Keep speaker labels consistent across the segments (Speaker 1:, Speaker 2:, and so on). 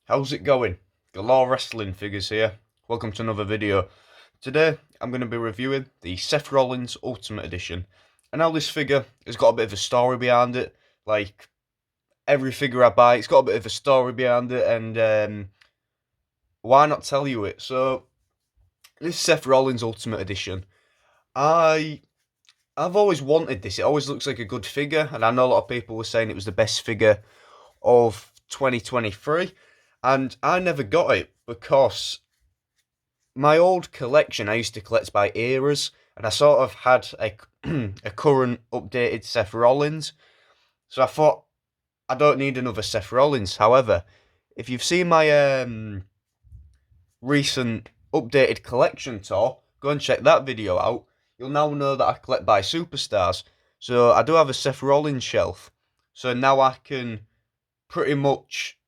Speaker 1: How's it going? Galore Wrestling Figures here. Welcome to another video. Today I'm going to be reviewing the Seth Rollins Ultimate Edition. And now this figure has got a bit of a story behind it. Like every figure I buy, it's got a bit of a story behind it, and why not tell you it? So this Seth Rollins Ultimate Edition, I've always wanted this. It always looks like a good figure, and I know a lot of people were saying it was the best figure of 2023, and I never got it because my old collection I used to collect by eras, and I sort of had a a current updated Seth Rollins, so I thought I don't need another Seth Rollins. However, if you've seen my recent updated collection tour, go and check that video out. You'll now know that I collect by superstars. So I do have a Seth Rollins shelf. So now I can pretty much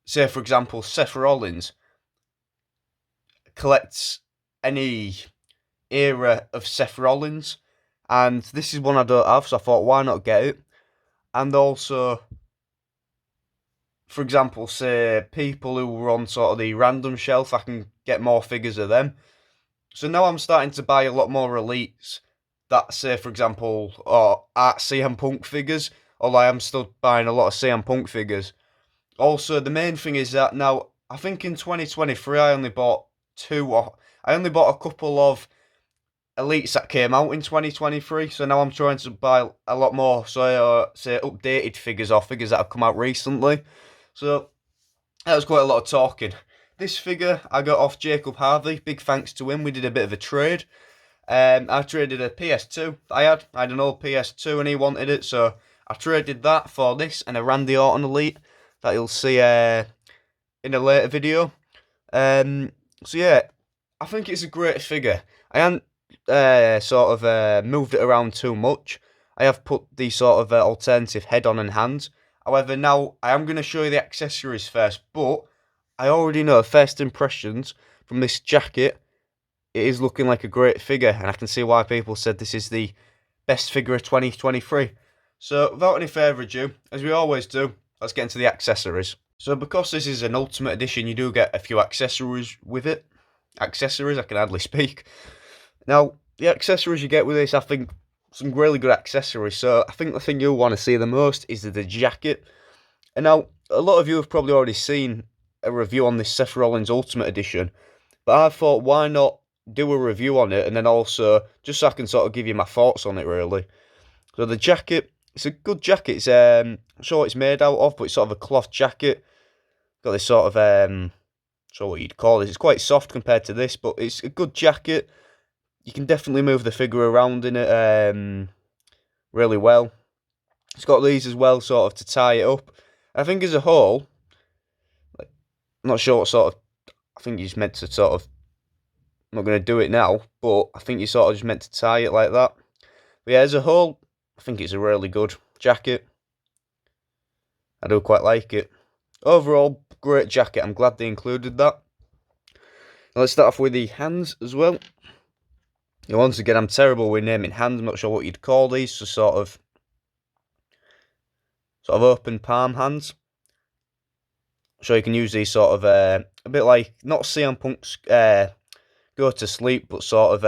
Speaker 1: say, for example, Seth Rollins collects any era of Seth Rollins, and this is one I don't have, so I thought, why not get it? And also, for example, say people who were on sort of the random shelf, I can get more figures of them. So now I'm starting to buy a lot more elites that, say, for example, or Art CM Punk figures, although I am still buying a lot of CM Punk figures. Also, the main thing is that now, I think in 2023 I only bought a couple of elites that came out in 2023, so now I'm trying to buy a lot more, so say updated figures or figures that have come out recently. So that was quite a lot of talking. This figure I got off Jacob Harvey. Big thanks to him. We did a bit of a trade. I traded a PS2 I had an old PS2 and he wanted it, so I traded that for this and a Randy Orton Elite that you'll see in a later video. So yeah, I think it's a great figure. I haven't moved it around too much. I have put the sort of alternative head on and hands. However, now I am going to show you the accessories first, but I already know first impressions from this jacket. It is looking like a great figure, and I can see why people said this is the best figure of 2023. So, without any further ado, as we always do, let's get into the accessories. So, because this is an Ultimate Edition, you do get a few accessories with it. Accessories, I can hardly speak. Now, the accessories you get with this, I think, some really good accessories. So, I think the thing you'll want to see the most is the jacket. And now, a lot of you have probably already seen a review on this Seth Rollins Ultimate Edition, but I thought, why not do a review on it, and then also just so I can sort of give you my thoughts on it, really. So the jacket, it's a good jacket. It's I'm sure what it's made out of, but it's sort of a cloth jacket. Got this sort of not sure what you'd call it. It's quite soft compared to this, but it's a good jacket. You can definitely move the figure around in it really well. It's got these as well, sort of to tie it up. I think as a whole, I'm not sure what sort of. I think he's meant to sort of. I'm not going to do it now, but I think you're sort of just meant to tie it like that. But yeah, as a whole, I think it's a really good jacket. I do quite like it. Overall, great jacket. I'm glad they included that. Now let's start off with the hands as well. Once again, I'm terrible with naming hands. I'm not sure what you'd call these. So sort of open palm hands. So you can use these sort of a bit like, not CM Punk's go to sleep, but sort of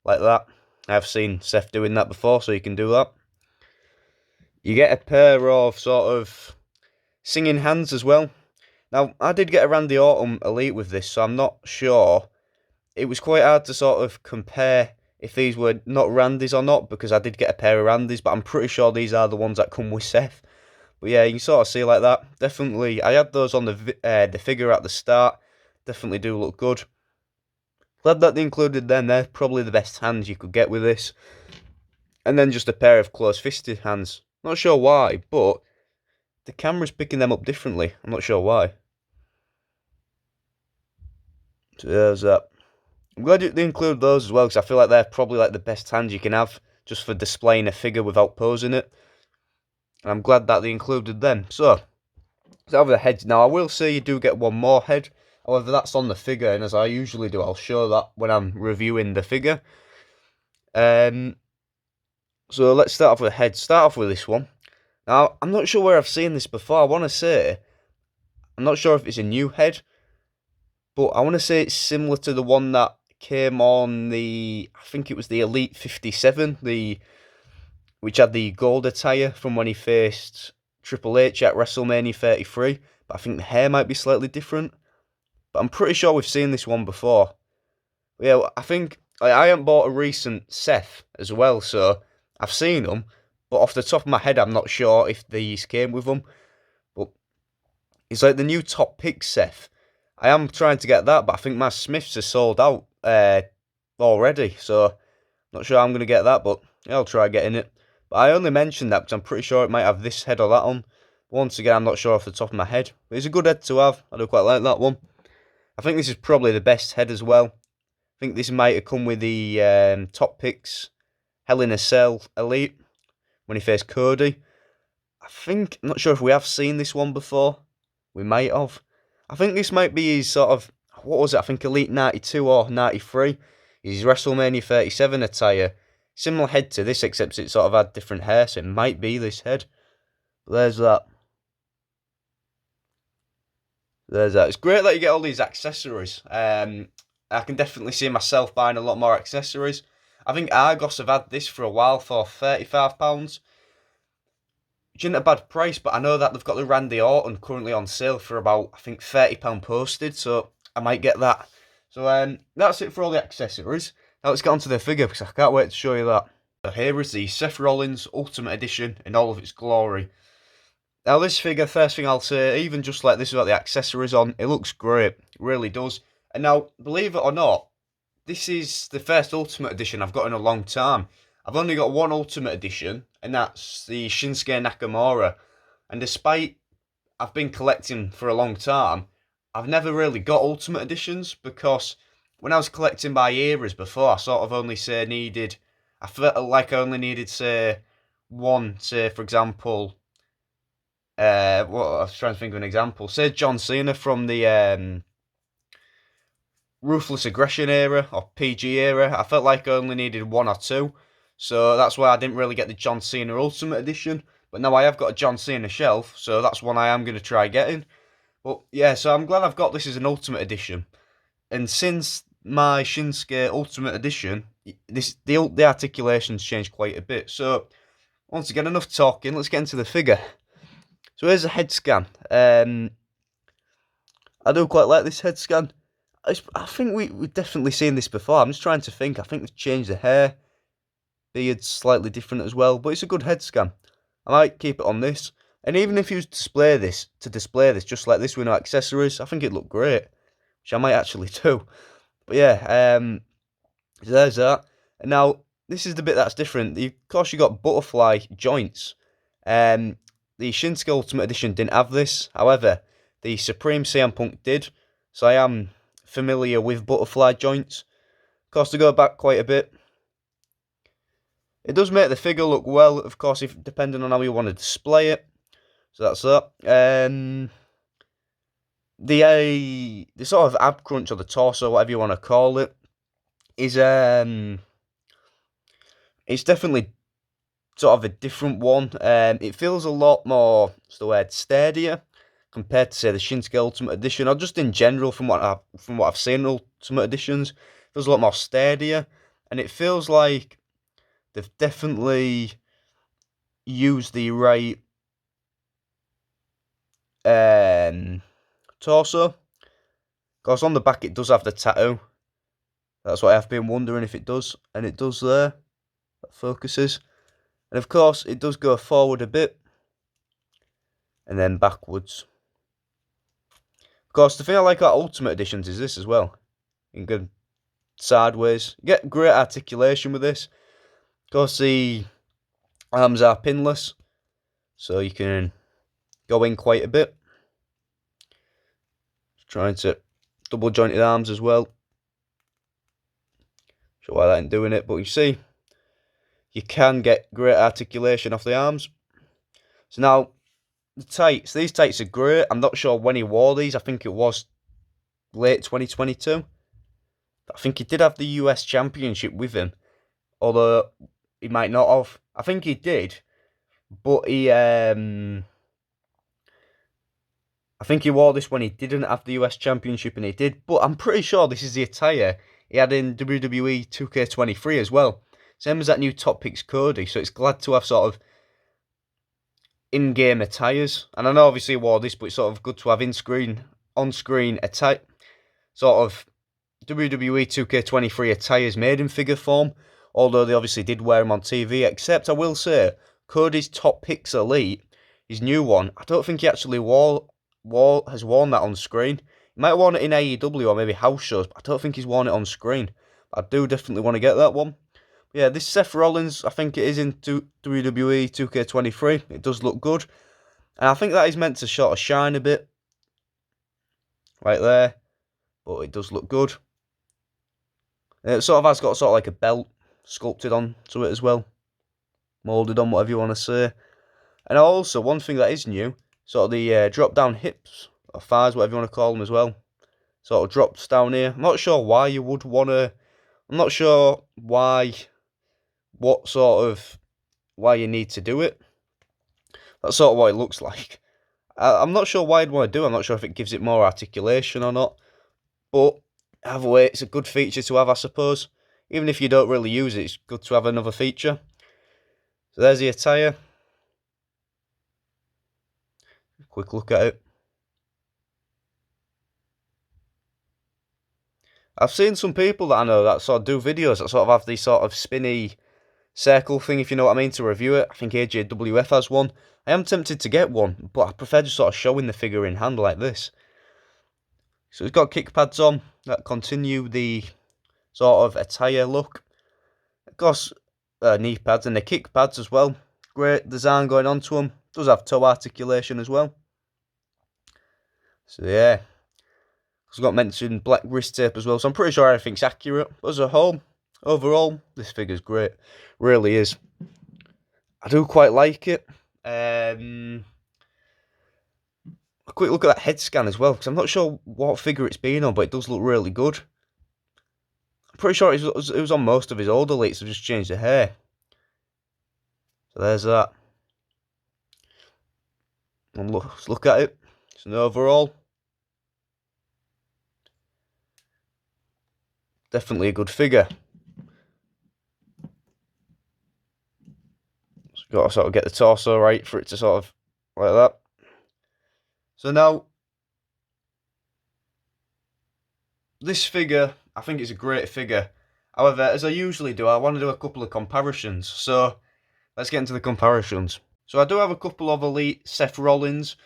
Speaker 1: like that. I've seen Seth doing that before, so you can do that. You get a pair of sort of singing hands as well. Now, I did get a Randy Orton Elite with this, so I'm not sure. It was quite hard to sort of compare if these were not Randy's or not, because I did get a pair of Randy's, but I'm pretty sure these are the ones that come with Seth. But yeah, you can sort of see like that. Definitely, I had those on the figure at the start. Definitely do look good. Glad that they included them. They're probably the best hands you could get with this. And then just a pair of close-fisted hands. Not sure why, but the camera's picking them up differently. I'm not sure why. So there's that. I'm glad they include those as well, because I feel like they're probably like the best hands you can have just for displaying a figure without posing it. And I'm glad that they included them. So, let's have the heads now. I will say you do get one more head. However, that's on the figure, and as I usually do, I'll show that when I'm reviewing the figure. So let's start off with the head. Start off with this one. Now, I'm not sure where I've seen this before. I want to say, I'm not sure if it's a new head, but I want to say it's similar to the one that came on I think it was the Elite 57, which had the gold attire from when he faced Triple H at WrestleMania 33. But I think the hair might be slightly different. But I'm pretty sure we've seen this one before. But yeah, I think I haven't bought a recent Seth as well, so I've seen them. But off the top of my head, I'm not sure if these came with them. But it's like the new top pick Seth. I am trying to get that, but I think my Smiths are sold out already. So not sure I'm going to get that, but yeah, I'll try getting it. But I only mentioned that because I'm pretty sure it might have this head or that on. Once again, I'm not sure off the top of my head. But it's a good head to have. I do quite like that one. I think this is probably the best head as well. I think this might have come with the top picks Hell in a Cell Elite when he faced Cody. I'm not sure if we have seen this one before. We might have. I think this might be his sort of, what was it? I think Elite 92 or 93. His WrestleMania 37 attire. Similar head to this, except it sort of had different hair, so it might be this head. But there's that. There's that. It's great that you get all these accessories. I can definitely see myself buying a lot more accessories. I think Argos have had this for a while for £35. Which isn't a bad price, but I know that they've got the Randy Orton currently on sale for about, I think, £30 posted, so I might get that. So that's it for all the accessories. Now let's get on to the figure, because I can't wait to show you that. So here is the Seth Rollins Ultimate Edition in all of its glory. Now this figure, first thing I'll say, even just like this without the accessories on, it looks great. It really does. And now, believe it or not, this is the first Ultimate Edition I've got in a long time. I've only got one Ultimate Edition, and that's the Shinsuke Nakamura. And despite I've been collecting for a long time, I've never really got Ultimate Editions, because when I was collecting by eras before, I sort of only I felt like I only needed, say, one, say, for example, I was trying to think of an example. Say John Cena from the Ruthless Aggression era or PG era. I felt like I only needed one or two. So that's why I didn't really get the John Cena Ultimate Edition. But now I have got a John Cena shelf, so that's one I am going to try getting. But yeah, so I'm glad I've got this as an Ultimate Edition. And since my Shinsuke Ultimate Edition, the articulation's changed quite a bit. So once again, enough talking, let's get into the figure. So here's a head scan. I do quite like this head scan. I think we've definitely seen this before. I'm just trying to think. I think they've changed the hair. Beard's slightly different as well, but it's a good head scan. I might keep it on this. And even if you display this just like this with no accessories, I think it'd look great. Which I might actually do. But yeah, so there's that. And now, this is the bit that's different. Of course, you got butterfly joints. The Shinsuke Ultimate Edition didn't have this. However, the Supreme CM Punk did. So I am familiar with butterfly joints. Of course, to go back quite a bit, it does make the figure look well, of course, if depending on how you want to display it. So that's that. The sort of ab crunch or the torso, whatever you want to call it, is it's definitely sort of a different one. It feels a lot more, what's the word, steadier compared to, say, the Shinsuke Ultimate Edition, or just in general from what I've seen in Ultimate Editions. It feels a lot more steadier, and it feels like they've definitely used the right torso. Because on the back it does have the tattoo. That's what I've been wondering if it does, and it does there. That focuses. And of course it does go forward a bit, and then backwards. Of course, the thing I like about Ultimate Editions is this as well. You can go sideways. You get great articulation with this. Of course, the arms are pinless, so you can go in quite a bit. Trying to double jointed arms as well. Sure why that ain't doing it, but you see, you can get great articulation off the arms. So now, the tights. These tights are great. I'm not sure when he wore these. I think it was late 2022. But I think he did have the US Championship with him. Although, he might not have. I think he did. But he I think he wore this when he didn't have the US Championship, and he did, but I'm pretty sure this is the attire he had in WWE 2K23 as well. Same as that new Top Picks Cody, so it's glad to have sort of in-game attires. And I know obviously he wore this, but it's sort of good to have on-screen attire, sort of WWE 2K23 attires made in figure form, although they obviously did wear them on TV, except I will say, Cody's Top Picks Elite, his new one, I don't think he actually has worn that on screen. He might have worn it in AEW or maybe house shows, but I don't think he's worn it on screen. I do definitely want to get that one. Yeah, this Seth Rollins, I think it is in WWE 2K23. It does look good. And I think that is meant to sort of shine a bit. Right there. But it does look good. And it sort of has got sort of like a belt sculpted onto it as well. Moulded on, whatever you want to say. And also, one thing that is new, sort of the drop-down hips, or thighs, whatever you want to call them as well. Sort of drops down here. I'm not sure why you would want to... I'm not sure why you need to do it. That's sort of what it looks like. I'm not sure why I'd want to do it. I'm not sure if it gives it more articulation or not. But either way, it's a good feature to have, I suppose. Even if you don't really use it, it's good to have another feature. So there's the attire. Quick look at it. I've seen some people that I know that sort of do videos that sort of have these sort of spinny circle thing, if you know what I mean, to review it. I think AJWF has one. I am tempted to get one, but I prefer just sort of showing the figure in hand like this. So it's got kick pads on that continue the sort of attire look. Of course, knee pads and the kick pads as well. Great design going onto them. Does have toe articulation as well. So yeah. It's got mentioned black wrist tape as well, so I'm pretty sure everything's accurate. But as a whole, overall, this figure's great. Really is. I do quite like it. A quick look at that head scan as well, because I'm not sure what figure it's been on, but it does look really good. I'm pretty sure it was on most of his old elites, I've just changed the hair. So there's that. And let's look at it. It's an overall. Definitely a good figure. So you've got to sort of get the torso right for it to sort of like that. So now, this figure, I think it's a great figure. However, as I usually do, I want to do a couple of comparisons. So let's get into the comparisons. So I do have a couple of Elite Seth Rollins,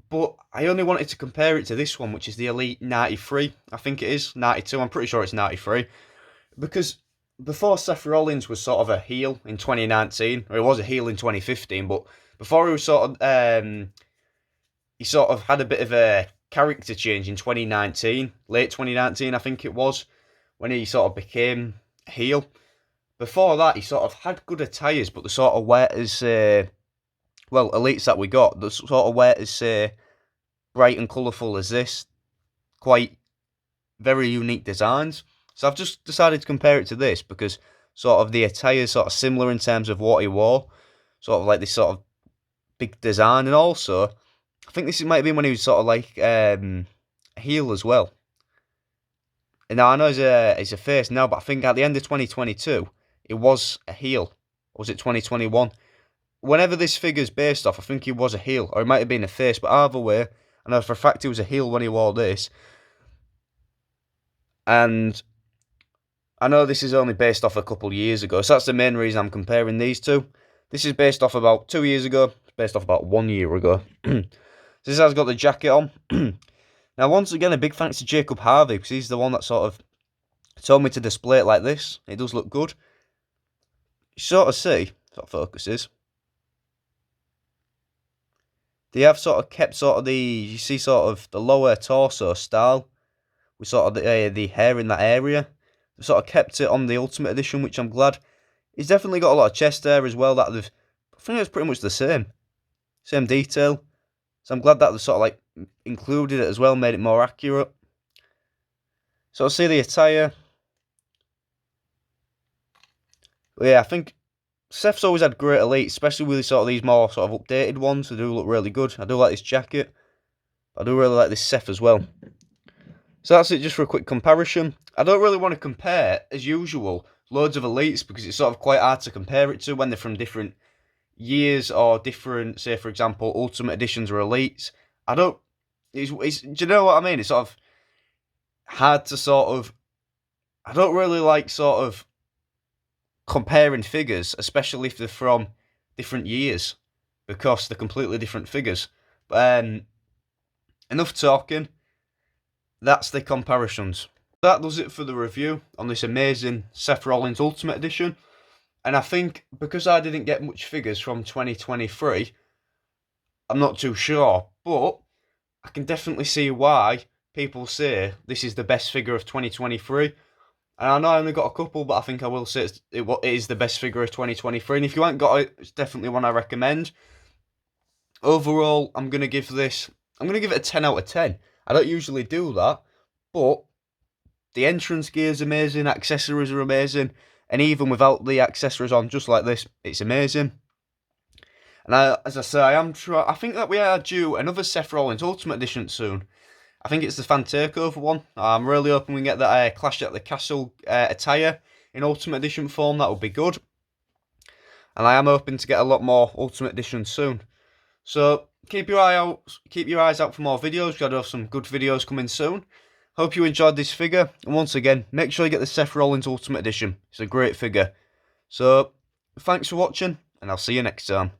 Speaker 1: but I only wanted to compare it to this one, which is the Elite 93. I think it is 92. I'm pretty sure it's 93. Because before Seth Rollins was sort of a heel in 2019, or he was a heel in 2015, but before he was sort of he sort of had a bit of a character change in 2019, late 2019 I think it was, when he sort of became heel. Before that, he sort of had good attires, but the sort of wear as elites that we got, the sort of wear as bright and colourful as this, quite very unique designs. So I've just decided to compare it to this because sort of the attire is sort of similar in terms of what he wore, sort of like this sort of big design, and also I think this might have been when he was sort of like a heel as well. And now I know he's a face now, but I think at the end of 2022 it was a heel. Or was it 2021? Whenever this figure's based off, I think he was a heel, or it might have been a face, but either way, I know for a fact he was a heel when he wore this. And I know this is only based off a couple of years ago, so that's the main reason I'm comparing these two. This is based off about 2 years ago, it's based off about 1 year ago. This has got the jacket on. Now, once again, a big thanks to Jacob Harvey, because he's the one that sort of told me to display it like this. It does look good. You sort of see, sort of focuses. They have sort of kept sort of you see sort of the lower torso style, with sort of the hair in that area. They've sort of kept it on the Ultimate Edition, which I'm glad. He's definitely got a lot of chest hair as well. I think it's pretty much the same detail. So I'm glad that they sort of like included it as well, made it more accurate. So I'll see the attire. But yeah, I think Seth's always had great elites, especially with sort of these more sort of updated ones. They do look really good. I do like this jacket. I do really like this Seth as well. So that's it just for a quick comparison. I don't really want to compare, as usual, loads of elites because it's sort of quite hard to compare it to when they're from different years or different, say for example, Ultimate Editions or elites. I don't. Do you know what I mean? It's sort of hard to sort of. I don't really like sort of comparing figures, especially if they're from different years, because they're completely different figures. But enough talking. That's the comparisons. That does it for the review on this amazing Seth Rollins Ultimate Edition. And I think because I didn't get much figures from 2023, I'm not too sure. But I can definitely see why people say this is the best figure of 2023. And I know I only got a couple, but I think I will say it is the best figure of 2023. And if you haven't got it, it's definitely one I recommend. Overall, I'm going to give it a 10 out of 10. I don't usually do that, but the entrance gear is amazing, accessories are amazing, and even without the accessories on, just like this, it's amazing. And as I say, I think that we are due another Seth Rollins Ultimate Edition soon. I think it's the Fan Takeover one. I'm really hoping we can get that Clash at the Castle attire in Ultimate Edition form. That would be good. And I am hoping to get a lot more Ultimate Editions soon. So keep your eyes out for more videos. We've got to have some good videos coming soon. Hope you enjoyed this figure. And once again, make sure you get the Seth Rollins Ultimate Edition. It's a great figure. So thanks for watching, and I'll see you next time.